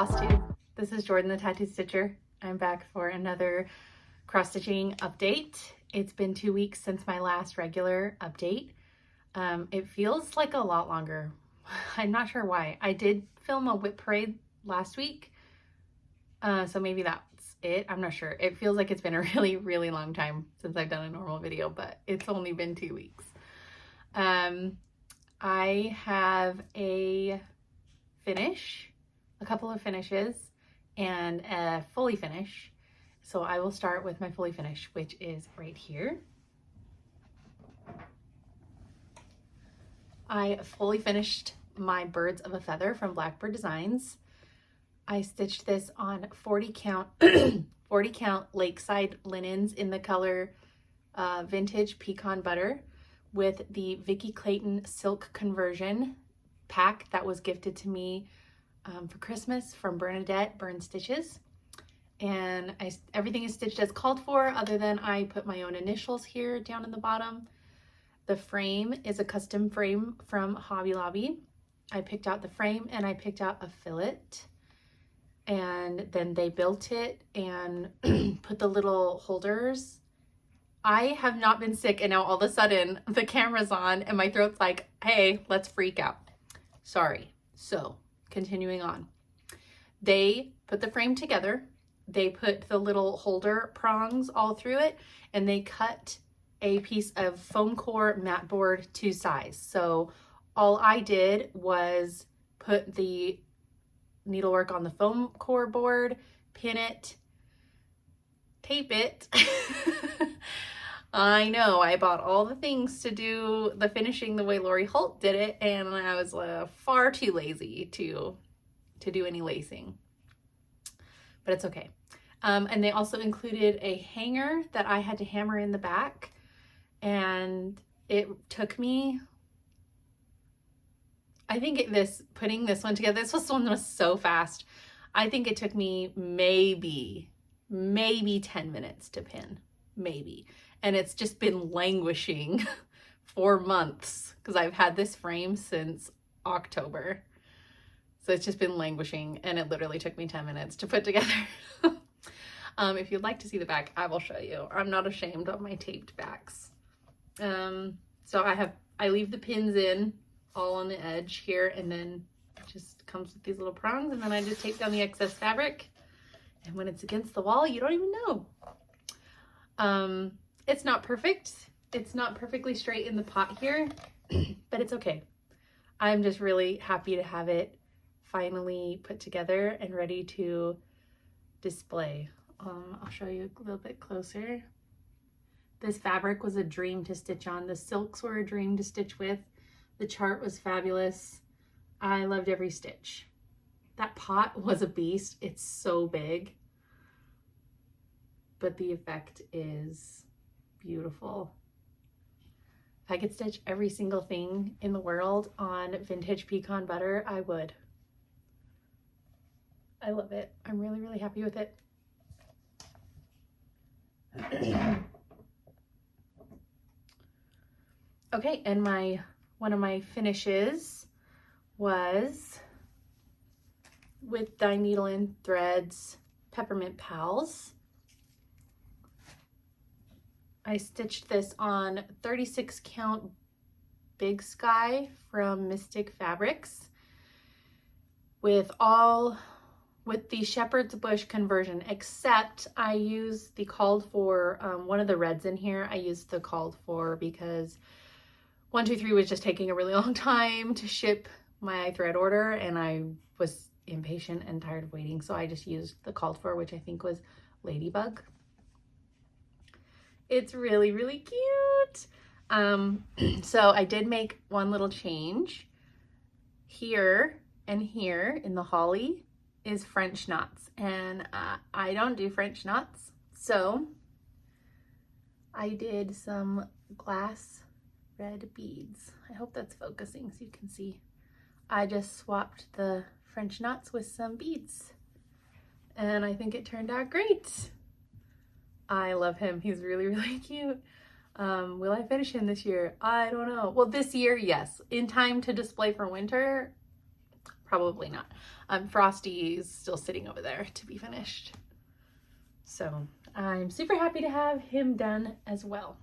Flosstube. This is Jordan the Tattoo Stitcher. I'm back for another cross-stitching update. It's been 2 weeks since my last regular update. It feels like a lot longer. I'm not sure why. I did film a whip parade last week, so maybe that's it. I'm not sure. It feels like it's been a really long time since I've done a normal video, but it's only been 2 weeks. I have a couple of finishes, and a fully finish. So I will start with my fully finish, which is right here. I fully finished my Birds of a Feather from Blackbird Designs. I stitched this on 40 count 40 count Lakeside linens in the color Vintage Pecan Butter with the Vicki Clayton Silk Conversion pack that was gifted to me for Christmas from Bernadette Burn Stitches. And everything is stitched as called for, other than I put my own initials here down in the bottom. The frame is a custom frame from Hobby Lobby. I picked out the frame and I picked out a fillet, and then they built it and put the little holders. I have not been sick, and now all of a sudden the camera's on and my throat's like, hey, let's freak out. Sorry. So continuing on, they put the frame together. They put the little holder prongs all through it, and they cut a piece of foam core mat board to size. So all I did was put the needlework on the foam core board, pin it, tape it. I know, I bought all the things to do the finishing the way Lori Holt did it, and I was far too lazy to do any lacing, but it's okay. And they also included a hanger that I had to hammer in the back, and it took me, I think putting this one together, this one was so fast. I think it took me maybe 10 minutes to pin, maybe. And it's just been languishing for months because I've had this frame since October. So it's just been languishing, and it literally took me 10 minutes to put together. If you'd like to see the back, I will show you. I'm not ashamed of my taped backs. So I leave the pins in all on the edge here, and then it just comes with these little prongs, and then I just tape down the excess fabric. And when it's against the wall, you don't even know. It's not perfect. It's not perfectly straight in the pot here, but it's okay. I'm just really happy to have it finally put together and ready to display. I'll show you a little bit closer. This fabric was a dream to stitch on. The silks were a dream to stitch with. The chart was fabulous. I loved every stitch. That pot was a beast. It's so big, but the effect is beautiful. If I could stitch every single thing in the world on Vintage Pecan Butter, I would. I love it. I'm really happy with it. Okay, and one of my finishes was with Dye Needle and Threads Peppermint Pals. I stitched this on 36 count Big Sky from Mystic Fabrics with the Shepherd's Bush conversion, except I used the called for, one of the reds in here, I used the called for because 123 was just taking a really long time to ship my thread order, and I was impatient and tired of waiting, so I just used the called for, which I think was Ladybug. It's really cute. So I did make one little change. Here and here in the holly is French knots, and I don't do French knots, so I did some glass red beads. I hope that's focusing so you can see. I just swapped the French knots with some beads, and I think it turned out great. I love him. He's really cute. Will I finish him this year? I don't know. Well, this year, yes. In time to display for winter, Probably not. Frosty is still sitting over there to be finished. So I'm super happy to have him done as well.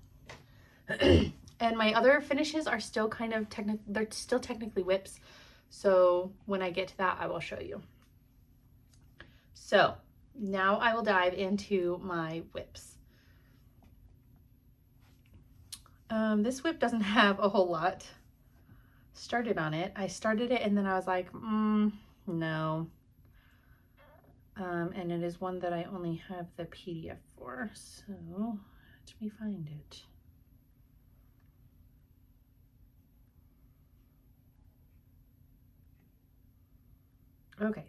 And my other finishes are still kind of they're still technically whips. So when I get to that, I will show you. So now I will dive into my whips. This whip doesn't have a whole lot started on it. I started it and then I was like, no. And it is one that I only have the PDF for. So let me find it. Okay.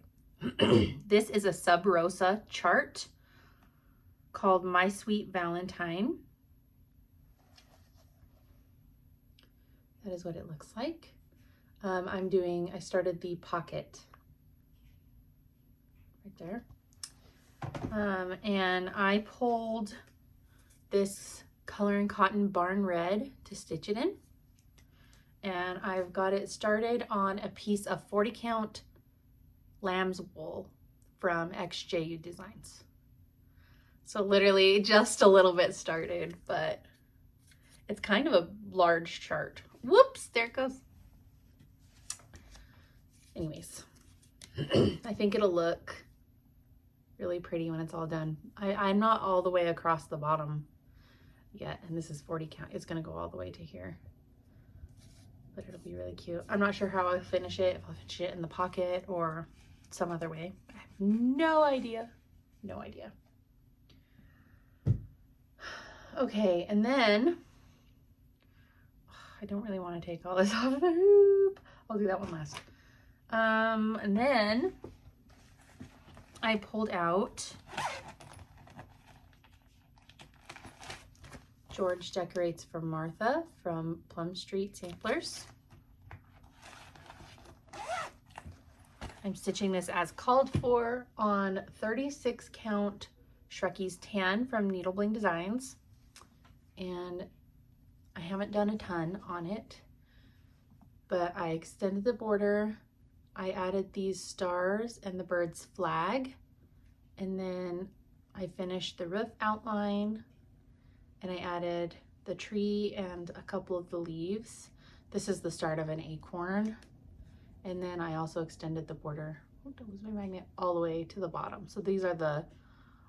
This is a Sub Rosa chart called My Sweet Valentine. That is what it looks like. I started the pocket right there. And I pulled this Color and Cotton Barn Red to stitch it in. And I've got it started on a piece of 40 count lamb's wool from XJU Designs. So literally just a little bit started, but it's kind of a large chart. Whoops, there it goes. Anyways, I think it'll look really pretty when it's all done. I'm not all the way across the bottom yet, and this is 40 count. It's gonna go all the way to here, but it'll be really cute. I'm not sure how I'll finish it, if I'll finish it in the pocket or some other way. I have no idea. No idea. Okay, and then I don't really want to take all this off the hoop. I'll do that one last. And then I pulled out George Decorates for Martha from Plum Street Samplers. I'm stitching this as called for on 36 count Shrekie's Tan from Needle Bling Designs. And I haven't done a ton on it, but I extended the border. I added these stars and the bird's flag, and then I finished the roof outline, and I added the tree and a couple of the leaves. This is the start of an acorn, and then I also extended the border. Oh, that was my magnet, all the way to the bottom. So these are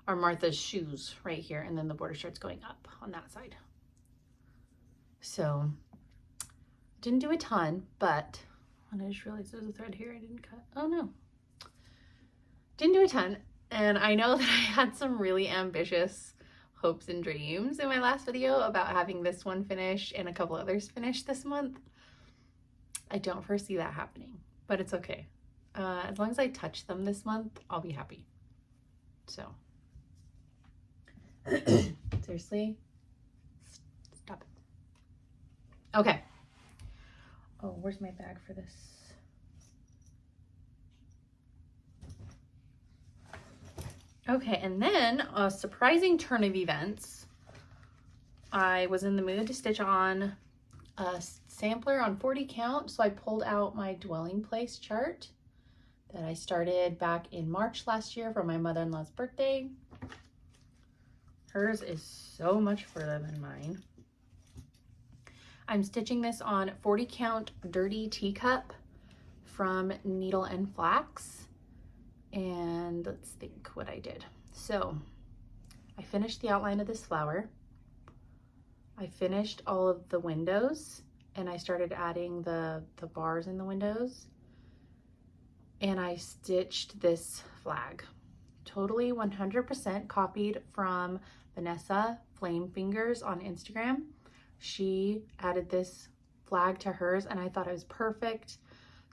Martha's shoes right here, and then the border starts going up on that side. So didn't do a ton, but I just realized there's a thread here I didn't cut. Oh no, didn't do a ton. And I know that I had some really ambitious hopes and dreams in my last video about having this one finish and a couple others finished this month. I don't foresee that happening, but it's okay. As long as I touch them this month, I'll be happy. So seriously, stop it. Okay. Oh, where's my bag for this? Okay, and then a surprising turn of events. I was in the mood to stitch on a sampler on 40 count, so I pulled out my dwelling place chart that I started back in March last year for my mother-in-law's birthday. Hers is so much further than mine. I'm stitching this on 40 count Dirty Teacup from Needle and Flax. And let's think what I did. So I finished the outline of this flower. I finished all of the windows, and I started adding the bars in the windows. And I stitched this flag. Totally 100% copied from Vanessa Flame Fingers on Instagram. She added this flag to hers, and I thought it was perfect.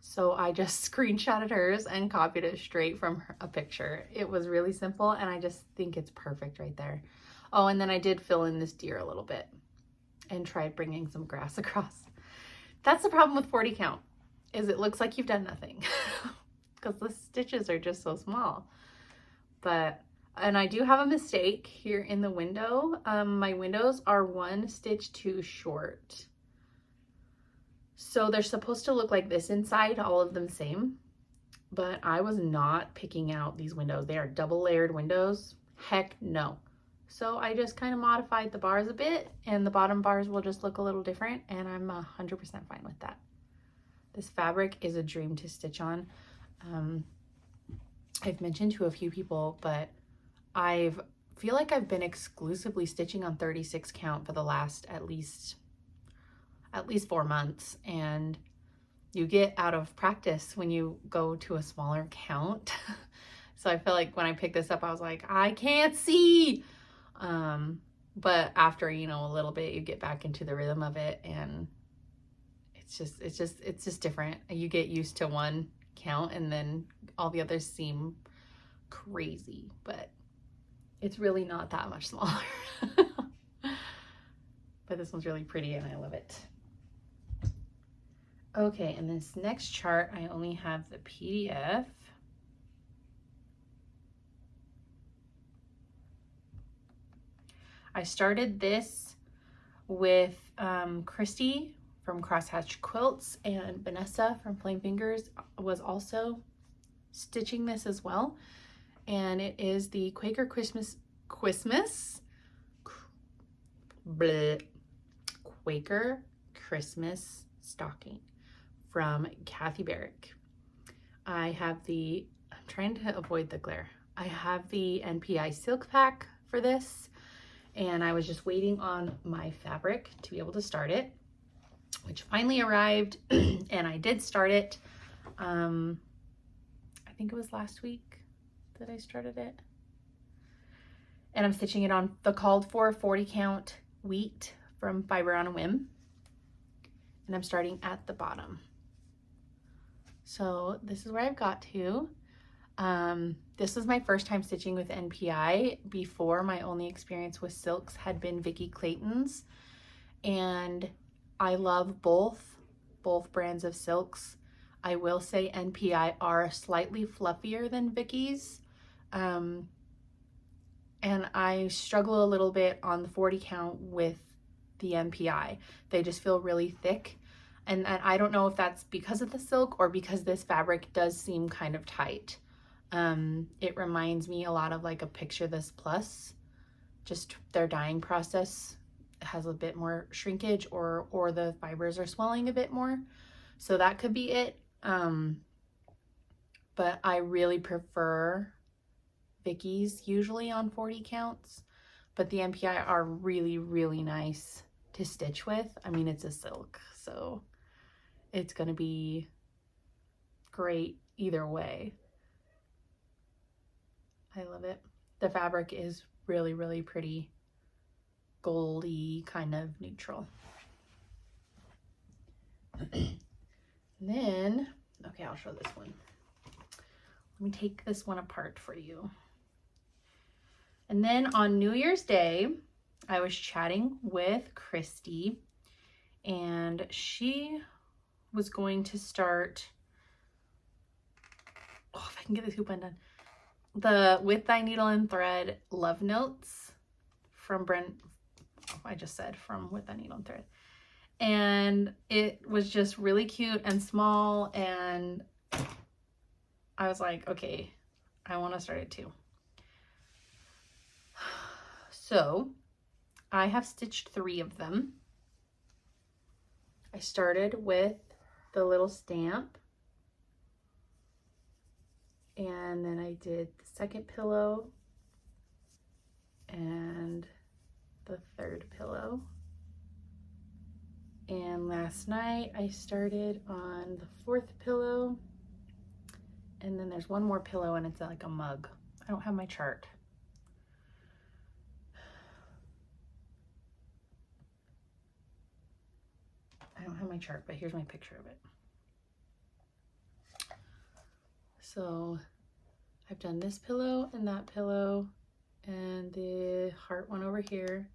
So I just screenshotted hers and copied it straight from a picture. It was really simple, and I just think it's perfect right there. Oh, and then I did fill in this deer a little bit and tried bringing some grass across. That's the problem with 40 count, is it looks like you've done nothing because the stitches are just so small. And I do have a mistake here in the window. My windows are one stitch too short. So they're supposed to look like this inside, all of them same. but I was not picking out these windows. They are double layered windows. Heck no. So I just kind of modified the bars a bit, and the bottom bars will just look a little different, and I'm 100% fine with that. This fabric is a dream to stitch on. I've mentioned to a few people, but I feel like I've been exclusively stitching on 36 count for the last at least 4 months, and you get out of practice when you go to a smaller count. So I feel like when I picked this up, I was like, I can't see. But after, you know, a little bit, you get back into the rhythm of it, and it's just different. You get used to one count, and then all the others seem crazy, but it's really not that much smaller. But this one's really pretty, and I love it. Okay, and this next chart, I only have the PDF. I started this with Christy from Crosshatch Quilts, and Vanessa from Flame Fingers was also stitching this as well. And it is the Quaker Quaker Christmas stocking from Kathy Barrick. I have I'm trying to avoid the glare. I have the NPI silk pack for this, and I was just waiting on my fabric to be able to start it, which finally arrived, and I did start it. I think it was last week that I started it. And I'm stitching it on the called for 40 count wheat from Fiber on a Whim. And I'm starting at the bottom. So this is where I've got to. This was my first time stitching with NPI. Before, my only experience with silks had been Vicki Clayton's, and I love both brands of silks. I will say NPI are slightly fluffier than Vicki's, and I struggle a little bit on the 40 count with the NPI. They just feel really thick, and I don't know if that's because of the silk or because this fabric does seem kind of tight. It reminds me a lot of like a Picture This Plus, just their dyeing process has a bit more shrinkage, or the fibers are swelling a bit more. So that could be it. But I really prefer Vicki's usually on 40 counts, but the NPI are really, really nice to stitch with. I mean, it's a silk, so it's gonna be great either way. I love it. The fabric is really, really pretty, goldy, kind of neutral. Then, okay, I'll show this one. Let me take this one apart for you. And then on New Year's Day, I was chatting with Christy, and she was going to start, if I can get this hoop undone, the With Thy Needle and Thread Love Notes from I just said from With Thy Needle and Thread. And it was just really cute and small, and I was like, okay, I want to start it too. So I have stitched 3 of them. I started with the little stamp, and then I did the second pillow and the third pillow. And last night I started on the 4th pillow, and then there's one more pillow, and it's like a mug. I don't have my chart. But here's my picture of it. So I've done this pillow and that pillow and the heart one over here,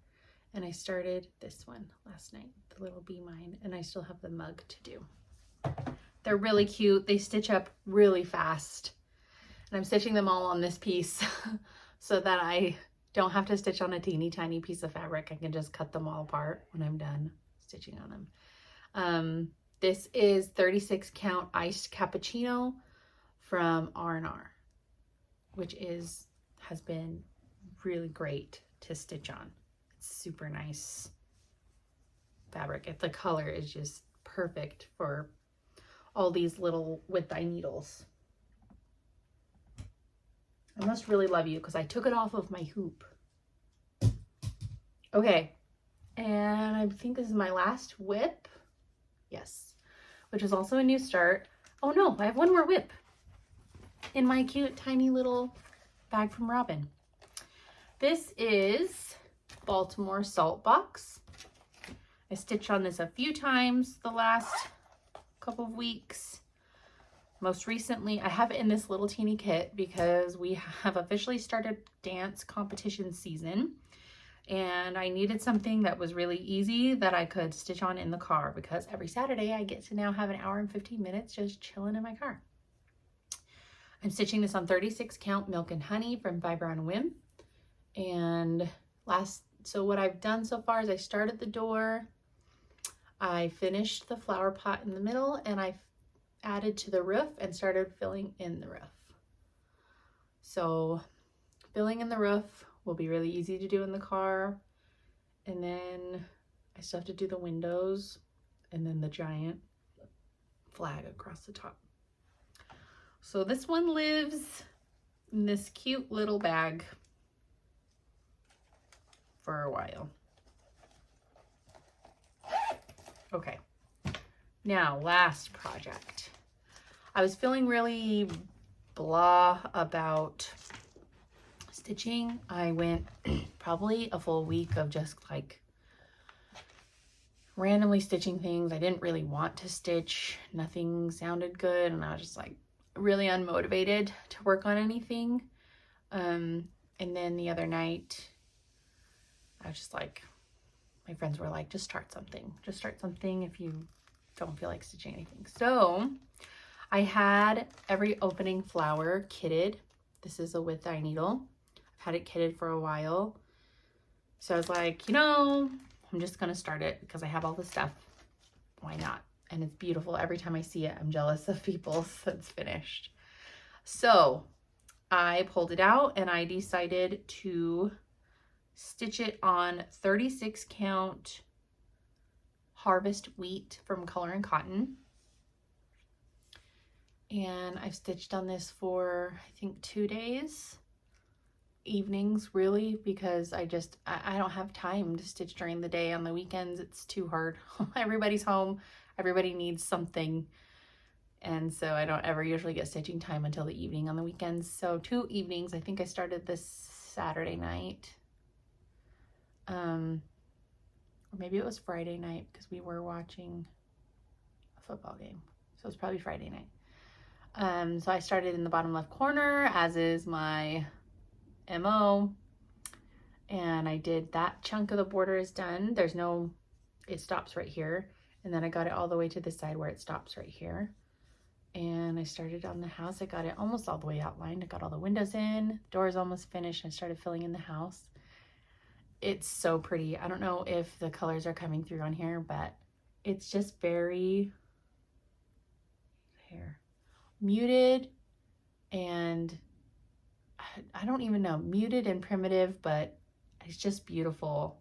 and I started this one last night, the little bee mine, and I still have the mug to do. They're really cute. They stitch up really fast, and I'm stitching them all on this piece so that I don't have to stitch on a teeny tiny piece of fabric. I can just cut them all apart when I'm done stitching on them. This is 36 count iced cappuccino from R&R, which has been really great to stitch on. It's super nice fabric. The color is just perfect for all these little width-eye needles. I must really love you because I took it off of my hoop. Okay, and I think this is my last whip. Yes, which is also a new start. Oh no, I have one more whip in my cute tiny little bag from Robin. This is Baltimore Salt Box. I stitched on this a few times the last couple of weeks. Most recently, I have it in this little teeny kit because we have officially started dance competition season, and I needed something that was really easy that I could stitch on in the car because every Saturday I get to now have an hour and 15 minutes just chilling in my car. I'm stitching this on 36 count Milk and Honey from Fiber on a Whim. And so what I've done so far is I started the door, I finished the flower pot in the middle, and I added to the roof and started filling in the roof. So filling in the roof will be really easy to do in the car. And then I still have to do the windows and then the giant flag across the top. So this one lives in this cute little bag for a while. Okay, now last project. I was feeling really blah about stitching. I went probably a full week of just like randomly stitching things. I didn't really want to stitch. Nothing sounded good, and I was just like really unmotivated to work on anything. And then the other night, I was just like, my friends were like, just start something. Just start something if you don't feel like stitching anything. So I had every opening flower kitted. This is a width-eye needle. I've had it kitted for a while. So I was like, you know, I'm just gonna start it because I have all the stuff. Why not? And it's beautiful. Every time I see it, I'm jealous of people so it's finished. So I pulled it out and I decided to stitch it on 36 count Harvest Wheat from Color and Cotton. And I've stitched on this for, I think, 2 days. Evenings, really, because I don't have time to stitch during the day. On the weekends, it's too hard. Everybody's home. Everybody needs something. And so I don't ever usually get stitching time until the evening on the weekends. So 2 evenings. I think I started this Saturday night. Or maybe it was Friday night because we were watching a football game. So it's probably Friday night. So I started in the bottom left corner, as is my MO. And I did that chunk of the border is done. It stops right here. And then I got it all the way to the side where it stops right here. And I started on the house. I got it almost all the way outlined. I got all the windows in, doors almost finished. I started filling in the house. It's so pretty. I don't know if the colors are coming through on here, but it's just very muted, and I don't even know, muted and primitive, but it's just beautiful.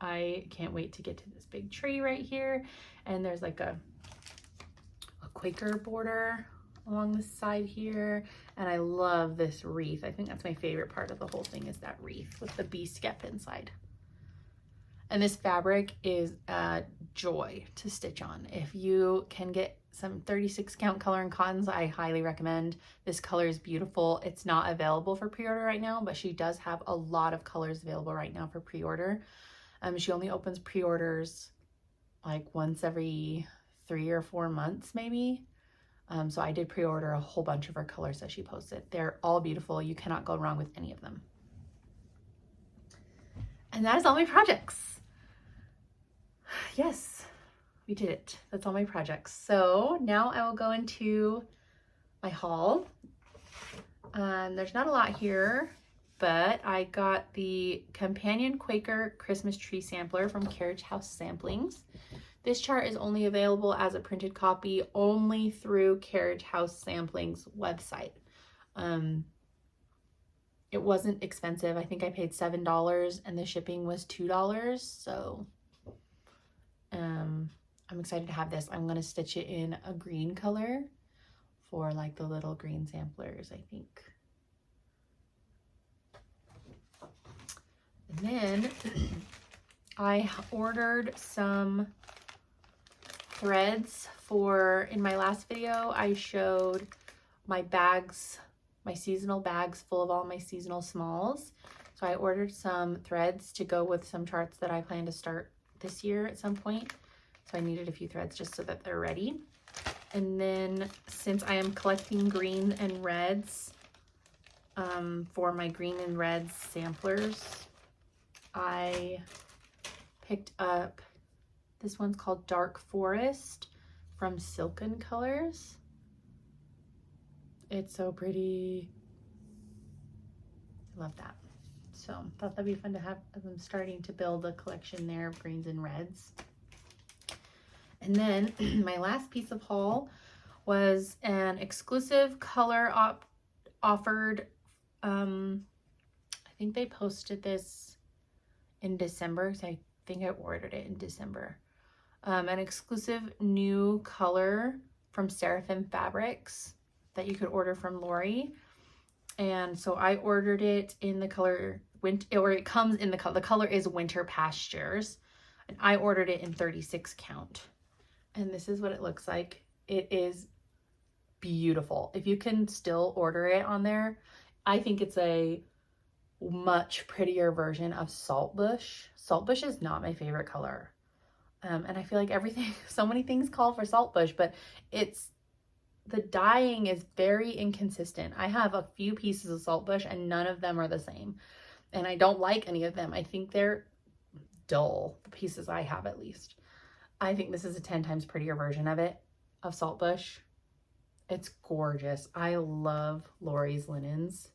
I can't wait to get to this big tree right here. And there's like a Quaker border along the side here. And I love this wreath. I think that's my favorite part of the whole thing, is that wreath with the bee skep inside. And this fabric is a joy to stitch on. If you can get some 36 count Color and Cottons, I highly recommend. This color is beautiful. It's not available for pre-order right now, but she does have a lot of colors available right now for pre-order. She only opens pre-orders like once every 3 or 4 months maybe. So I did pre-order a whole bunch of her colors that she posted. They're all beautiful. You cannot go wrong with any of them. And that is all my projects. Yes, we did it. That's all my projects. So now I will go into my haul. There's not a lot here, but I got the Companion Quaker Christmas Tree Sampler from Carriage House Samplings. This chart is only available as a printed copy only through Carriage House Sampling's website. It wasn't expensive. I think I paid $7 and the shipping was $2. So I'm excited to have this. I'm going to stitch it in a green color for like the little green samplers, I think. And then I ordered some threads for, in my last video, I showed my bags, my seasonal bags full of all my seasonal smalls. So I ordered some threads to go with some charts that I plan to start this year at some point. So I needed a few threads just so that they're ready. And then since I am collecting green and reds for my green and reds samplers, I picked up, this one's called Dark Forest from Silken Colors. It's so pretty. I love that. So thought that'd be fun to have as I'm starting to build a collection there of greens and reds. And then my last piece of haul was an exclusive color offered. I think they posted this in December, so I think I ordered it in December. An exclusive new color from Sarapin Fabrics that you could order from Lori. And so I ordered it in the color, or it comes in the color is Winter Pastures. And I ordered it in 36 count. And this is what it looks like. It is beautiful. If you can still order it on there, I think it's a much prettier version of Saltbush. Saltbush is not my favorite color. And I feel like everything, so many things call for Saltbush, but the dyeing is very inconsistent. I have a few pieces of Saltbush and none of them are the same. And I don't like any of them. I think they're dull, the pieces I have at least. I think this is a 10 times prettier version of it, of Saltbush. It's gorgeous. I love Lori's linens.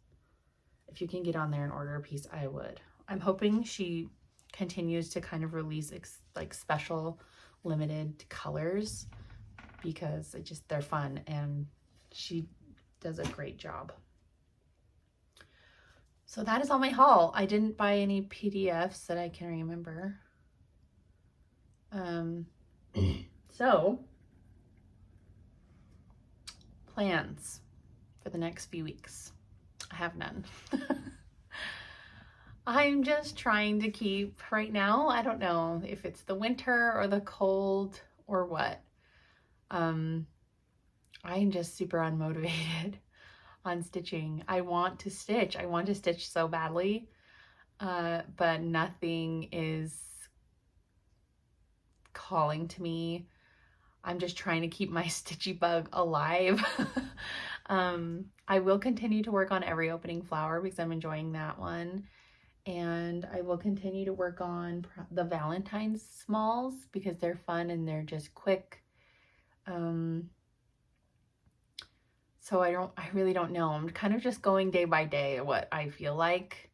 If you can get on there and order a piece, I would. I'm hoping she continues to kind of release like special limited colors because they're fun and she does a great job. So that is all my haul. I didn't buy any PDFs that I can remember. So plans for the next few weeks. I have none. I'm just trying to keep right now. I don't know if it's the winter or the cold or what. I'm just super unmotivated on stitching. I want to stitch. I want to stitch so badly, but nothing is calling to me. I'm just trying to keep my stitchy bug alive. I will continue to work on Every Opening Flower because I'm enjoying that one. And I will continue to work on the Valentine smalls because they're fun and they're just quick. So I really don't know. I'm kind of just going day by day what I feel like.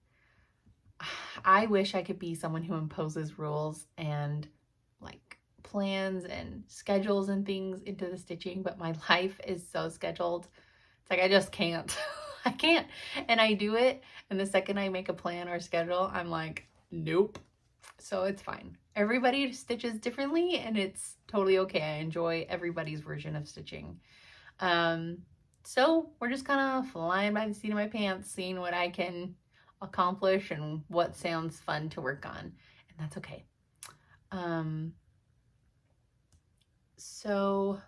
I wish I could be someone who imposes rules and like plans and schedules and things into the stitching, but my life is so scheduled. It's like I just can't. I can't. And I do it, and the second I make a plan or schedule, I'm like, nope. So it's fine. Everybody stitches differently, and it's totally okay. I enjoy everybody's version of stitching. So we're just kind of flying by the seat of my pants, seeing what I can accomplish and what sounds fun to work on, and that's okay. So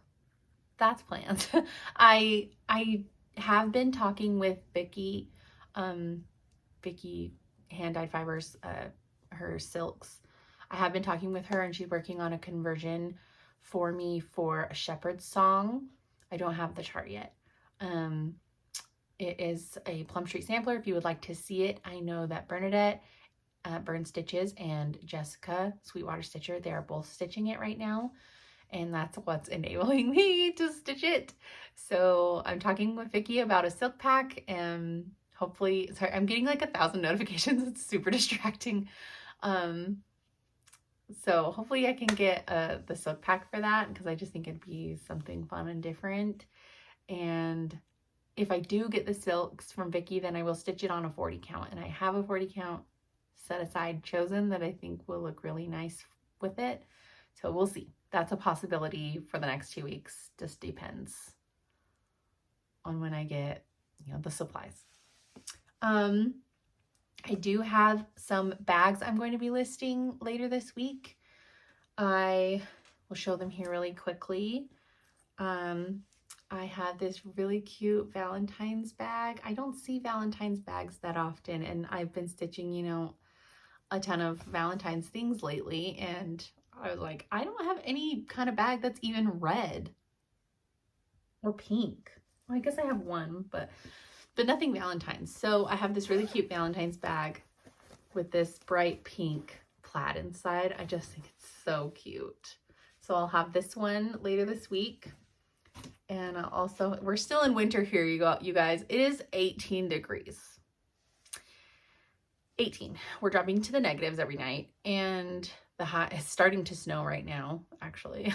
that's plans. I have been talking with Vicki Hand Dyed Fibers, her silks. I have been talking with her and she's working on a conversion for me for a shepherd's song. I don't have the chart yet. It is a Plum Street sampler if you would like to see it. I know that Bernadette Burn Stitches and Jessica Sweetwater Stitcher, they are both stitching it right now. And that's what's enabling me to stitch it. So I'm talking with Vicki about a silk pack and hopefully, sorry, I'm getting like 1,000 notifications. It's super distracting. So hopefully I can get the silk pack for that, because I just think it'd be something fun and different. And if I do get the silks from Vicky, then I will stitch it on a 40 count. And I have a 40 count set aside chosen that I think will look really nice with it. So we'll see. That's a possibility for the next 2 weeks. Just depends on when I get, the supplies. I do have some bags I'm going to be listing later this week. I will show them here really quickly. I have this really cute Valentine's bag. I don't see Valentine's bags that often, and I've been stitching, a ton of Valentine's things lately, and I was like, I don't have any kind of bag that's even red or pink. Well, I guess I have one, but nothing Valentine's. So I have this really cute Valentine's bag with this bright pink plaid inside. I just think it's so cute. So I'll have this one later this week. And also, we're still in winter here, you guys. It is 18 degrees. 18. We're dropping to the negatives every night, and the high is starting to snow right now, actually.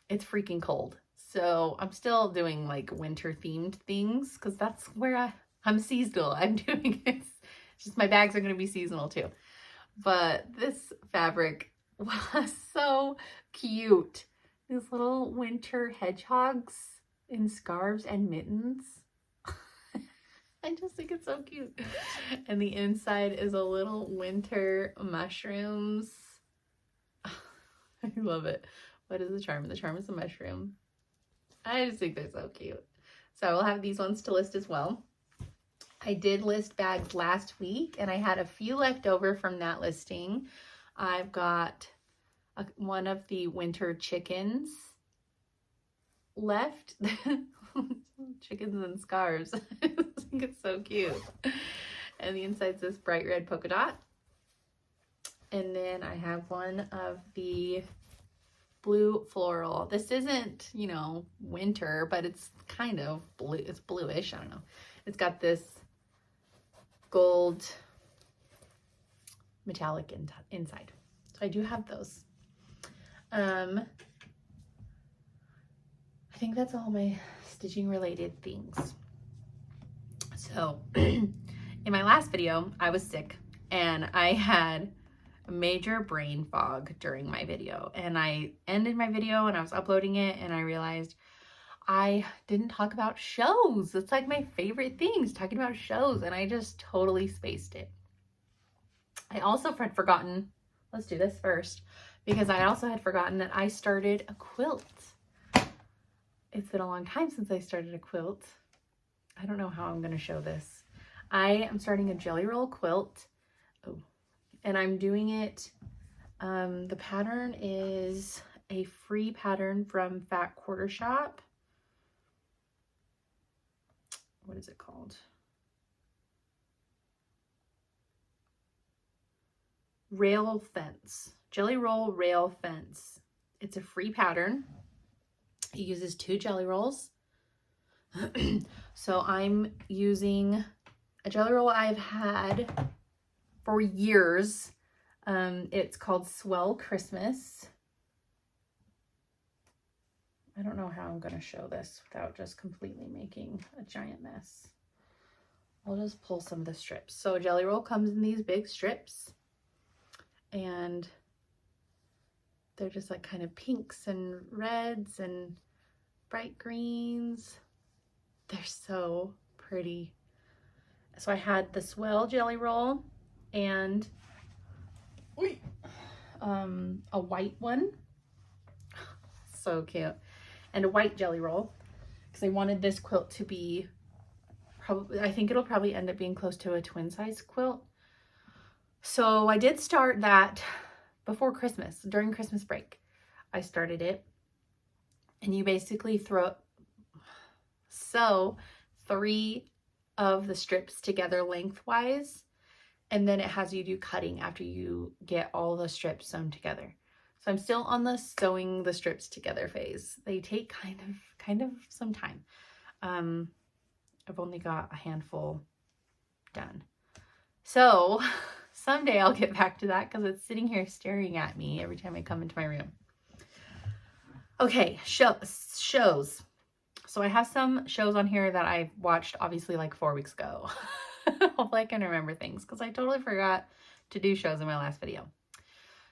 It's freaking cold. So I'm still doing like winter themed things, because that's where I'm seasonal. I'm doing it. It's just my bags are going to be seasonal too. But this fabric was so cute. These little winter hedgehogs in scarves and mittens. I just think it's so cute. And the inside is a little winter mushrooms. I love it. What is the charm? The charm is the mushroom. I just think they're so cute. So I will have these ones to list as well. I did list bags last week, and I had a few left over from that listing. I've got one of the winter chickens left. Chickens and scarves. I think it's so cute. And the inside's this bright red polka dot. And then I have one of the blue floral. This isn't, winter, but it's kind of blue. It's bluish. I don't know. It's got this gold metallic inside. So I do have those. I think that's all my stitching related things. So in my last video, I was sick, and I had a major brain fog during my video, and I ended my video and I was uploading it, and I realized I didn't talk about shows. It's like my favorite things, talking about shows, and I just totally spaced it. I also had forgotten, let's do this first, because I also had forgotten that I started a quilt. It's been a long time since I started a quilt. I don't know how I'm going to show this. I am starting a jelly roll quilt. Oh, and I'm doing it, the pattern is a free pattern from Fat Quarter Shop. What is it called? Rail Fence. Jelly Roll Rail Fence. It's a free pattern. It uses 2 jelly rolls. So I'm using a jelly roll I've had for years. It's called Swell Christmas. I don't know how I'm going to show this without just completely making a giant mess. I'll just pull some of the strips. So jelly roll comes in these big strips, and they're just like kind of pinks and reds and bright greens. They're so pretty. So I had the Swell jelly roll and a white one. So cute. And a white jelly roll, because I wanted this quilt to be probably, I think it'll probably end up being close to a twin size quilt. So I did start that before Christmas, during Christmas break. I started it, and you basically sew 3 of the strips together lengthwise, and then it has you do cutting after you get all the strips sewn together. So I'm still on the sewing the strips together phase. They take kind of some time. I've only got a handful done. So Someday I'll get back to that because it's sitting here staring at me every time I come into my room. Okay, shows. So I have some shows on here that I watched obviously like 4 weeks ago. Hopefully I can remember things because I totally forgot to do shows in my last video.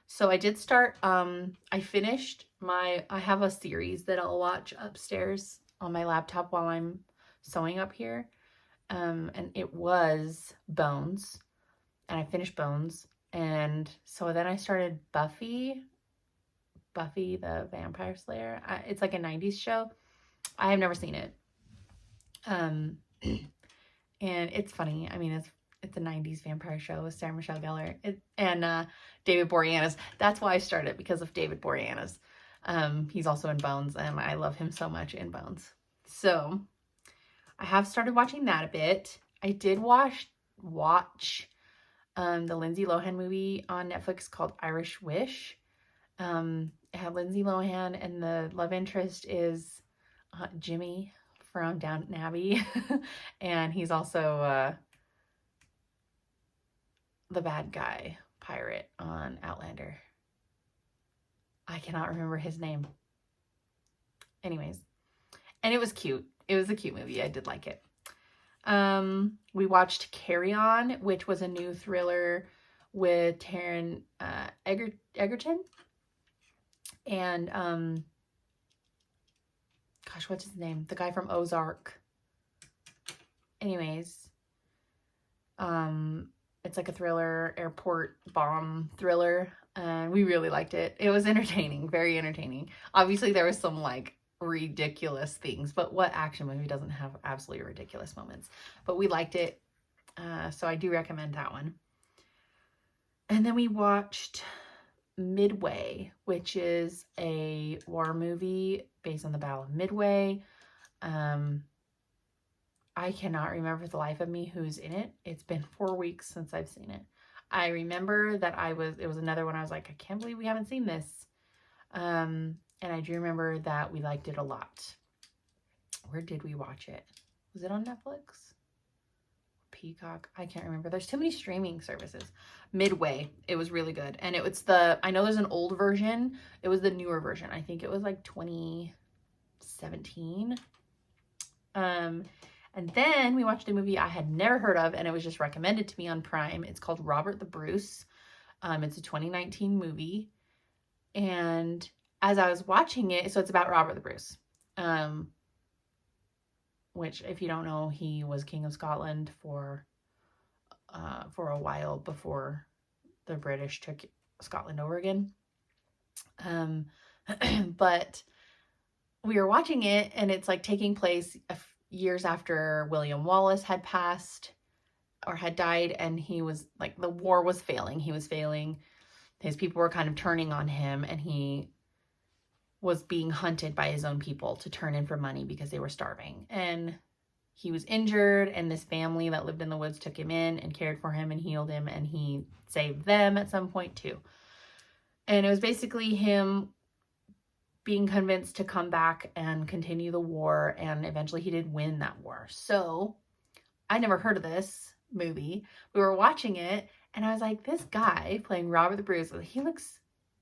So I did start, I finished I have a series that I'll watch upstairs on my laptop while I'm sewing up here. And it was Bones, and I finished Bones. And so then I started Buffy the Vampire Slayer. It's like a 90s show. I have never seen it. And it's funny. I mean, it's a 90s vampire show with Sarah Michelle Gellar and David Boreanaz. That's why I started, because of David Boreanaz. He's also in Bones, and I love him so much in Bones. So I have started watching that a bit. I did watch the Lindsay Lohan movie on Netflix called Irish Wish. It had Lindsay Lohan, and the love interest is Jimmy from Downton Abbey. And he's also the bad guy pirate on Outlander. I cannot remember his name. Anyways, and it was cute. It was a cute movie. I did like it. We watched Carry On, which was a new thriller with Taron Egerton. And gosh, what's his name? The guy from Ozark. Anyways, it's like a thriller, airport bomb thriller, and we really liked it. It was entertaining, very entertaining. Obviously, there was some like ridiculous things, but what action movie doesn't have absolutely ridiculous moments? But we liked it, so I do recommend that one. And then we watched Midway, which is a war movie based on the Battle of Midway. I cannot remember for the life of me who's in it. It's been 4 weeks since I've seen it. I remember that it was another one I was like, I can't believe we haven't seen this. And I do remember that we liked it a lot. Where did we watch it? Was it on Netflix? Peacock? I can't remember. There's too many streaming services. Midway. It was really good. And I know there's an old version. It was the newer version. I think it was like 2017. And then we watched a movie I had never heard of, and it was just recommended to me on Prime. It's called Robert the Bruce. It's a 2019 movie. And as I was watching it, so it's about Robert the Bruce, which, if you don't know, he was King of Scotland for a while before the British took Scotland over again. But we were watching it, and it's like taking place years after William Wallace had passed or had died, and he was like, the war was failing. He was failing. His people were kind of turning on him, and he was being hunted by his own people to turn in for money because they were starving. And he was injured, and this family that lived in the woods took him in and cared for him and healed him, and he saved them at some point too. And it was basically him being convinced to come back and continue the war, and eventually he did win that war. So I never heard of this movie. We were watching it, and I was like, this guy playing Robert the Bruce, he looks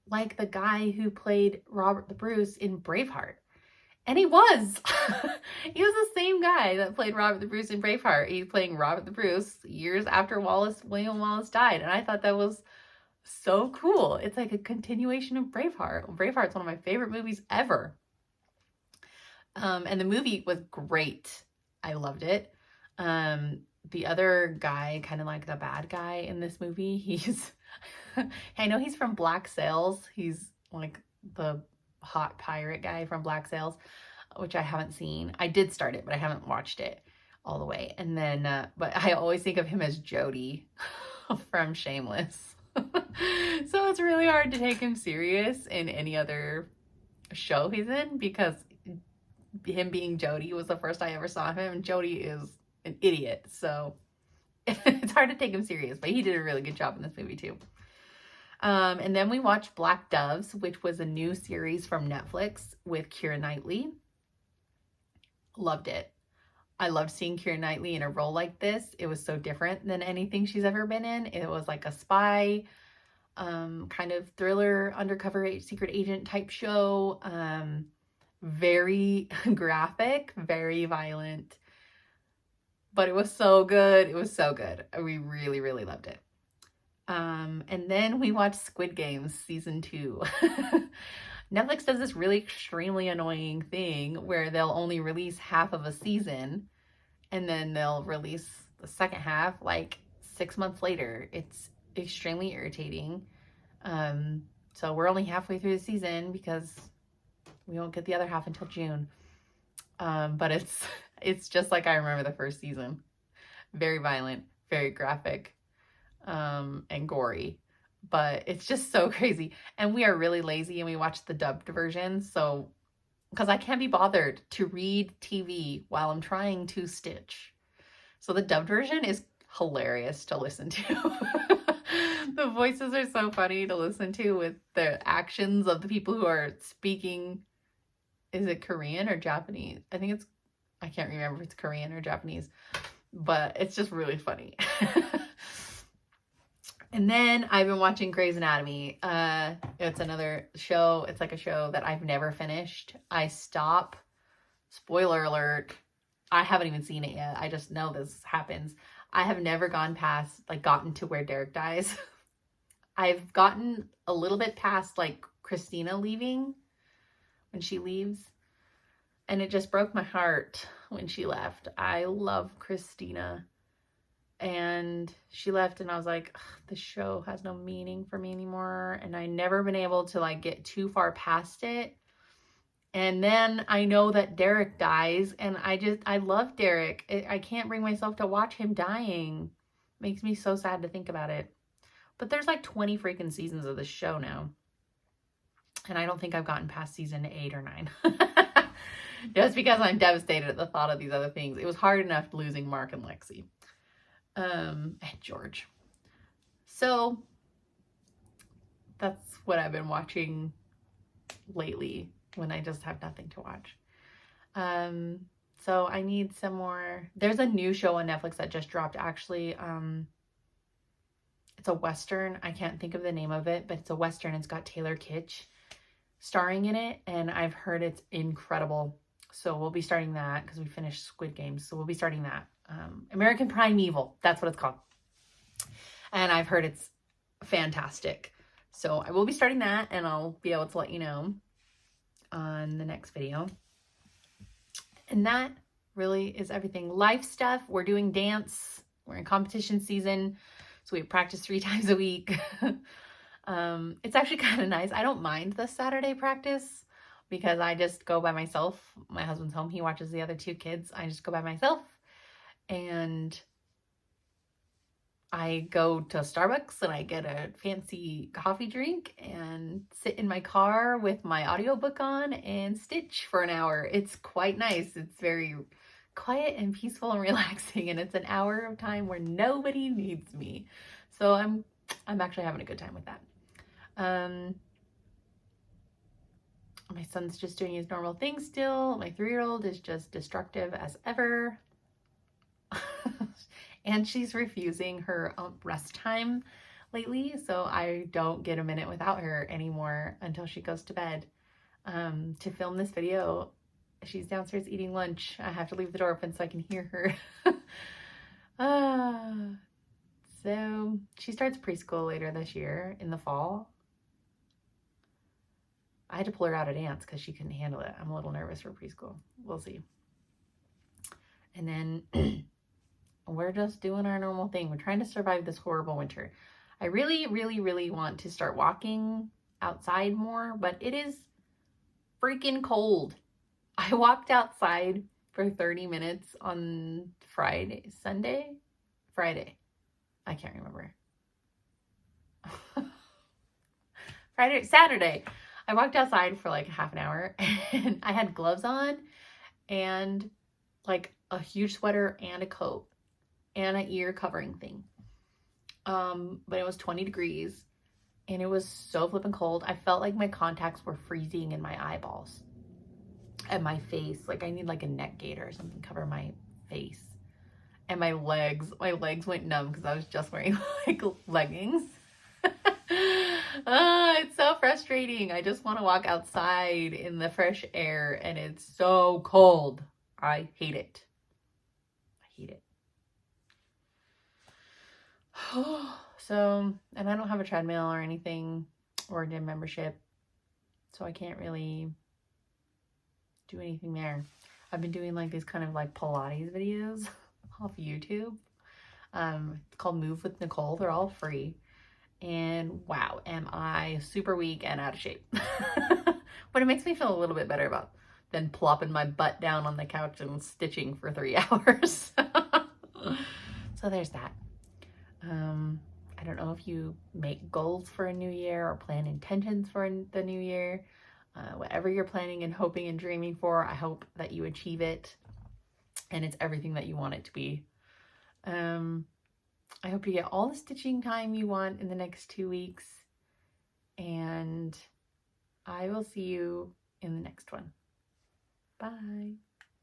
like the guy who played Robert the Bruce in Braveheart. And he was. He was the same guy that played Robert the Bruce in Braveheart. He's playing Robert the Bruce years after William Wallace died. And I thought that was so cool. It's like a continuation of Braveheart. Braveheart's one of my favorite movies ever. And the movie was great. I loved it. The other guy, kind of like the bad guy in this movie, I know he's from Black Sails. He's like the hot pirate guy from Black Sails, which I haven't seen. I did start it, but I haven't watched it all the way. And then, but I always think of him as Jody from Shameless. So it's really hard to take him serious in any other show he's in, because him being Jody was the first I ever saw him, and Jody is an idiot. So it's hard to take him serious, but he did a really good job in this movie too. And then we watched Black Doves, which was a new series from Netflix with Keira Knightley. Loved it. I loved seeing Keira Knightley in a role like this. It was so different than anything she's ever been in. It was like a spy, kind of thriller, undercover secret agent type show. Very graphic, very violent, but it was so good. It was so good. We really, really loved it. And then we watched Squid Games season 2. Netflix does this really extremely annoying thing where they'll only release half of a season and then they'll release the second half like 6 months later. It's extremely irritating. So we're only halfway through the season because we won't get the other half until June. But it's just like I remember the first season. Very violent, very graphic, and gory. But it's just so crazy. And we are really lazy and we watch the dubbed version. So, because I can't be bothered to read TV while I'm trying to stitch. So the dubbed version is hilarious to listen to. The voices are so funny to listen to with the actions of the people who are speaking. Is it Korean or Japanese? I can't remember if it's Korean or Japanese, but it's just really funny. And then I've been watching Grey's Anatomy. It's another show. It's like a show that I've never finished. I stop. Spoiler alert. I haven't even seen it yet. I just know this happens. I have never gotten to where Derek dies. I've gotten a little bit past like Christina leaving, when she leaves. And it just broke my heart when she left. I love Christina. And she left and I was like, this show has no meaning for me anymore. And I never been able to like get too far past it. And then I know that Derek dies and I love Derek. I can't bring myself to watch him dying. Makes me so sad to think about it. But there's like 20 freaking seasons of this show now. And I don't think I've gotten past season 8 or 9. Just because I'm devastated at the thought of these other things. It was hard enough losing Mark and Lexi. And George. So that's what I've been watching lately when I just have nothing to watch. So I need some more. There's a new show on Netflix that just dropped actually. It's a Western. I can't think of the name of it, but it's a Western. It's got Taylor Kitsch starring in it, and I've heard it's incredible. So we'll be starting that because we finished Squid Games. So we'll be starting that. American Primeval, that's what it's called. And I've heard it's fantastic. So I will be starting that and I'll be able to let you know on the next video. And that really is everything. Life stuff, we're doing dance. We're in competition season. So we practice 3 times a week. It's actually kind of nice. I don't mind the Saturday practice because I just go by myself. My husband's home. He watches the other 2 kids. I just go by myself. And I go to Starbucks and I get a fancy coffee drink and sit in my car with my audiobook on and stitch for an hour. It's quite nice. It's very quiet and peaceful and relaxing, and it's an hour of time where nobody needs me. So I'm actually having a good time with that. My son's just doing his normal thing still. My 3-year-old is just destructive as ever. And she's refusing her rest time lately, so I don't get a minute without her anymore until she goes to bed. To film this video, she's downstairs eating lunch. I have to leave the door open so I can hear her. So she starts preschool later this year in the fall. I had to pull her out of dance because she couldn't handle it. I'm a little nervous for preschool. We'll see. And then we're just doing our normal thing. We're trying to survive this horrible winter. I really, really, really want to start walking outside more, but it is freaking cold. I walked outside for 30 minutes on Friday. I can't remember. Saturday. I walked outside for like half an hour and I had gloves on and like a huge sweater and a coat and an ear covering thing. But it was 20 degrees and it was so flippin' cold. I felt like my contacts were freezing in my eyeballs and my face. Like I need like a neck gaiter or something to cover my face. And my legs went numb because I was just wearing like leggings. It's so frustrating. I just want to walk outside in the fresh air and it's so cold. I hate it. I hate it. So, and I don't have a treadmill or anything or a gym membership, so I can't really do anything there. I've been doing like these kind of like Pilates videos off YouTube. It's called Move with Nicole. They're all free. And wow, am I super weak and out of shape. But it makes me feel a little bit better than plopping my butt down on the couch and stitching for 3 hours. So there's that. I don't know if you make goals for a new year or plan intentions for the new year. Whatever you're planning and hoping and dreaming for, I hope that you achieve it and it's everything that you want it to be. I hope you get all the stitching time you want in the next 2 weeks, and I will see you in the next one. Bye.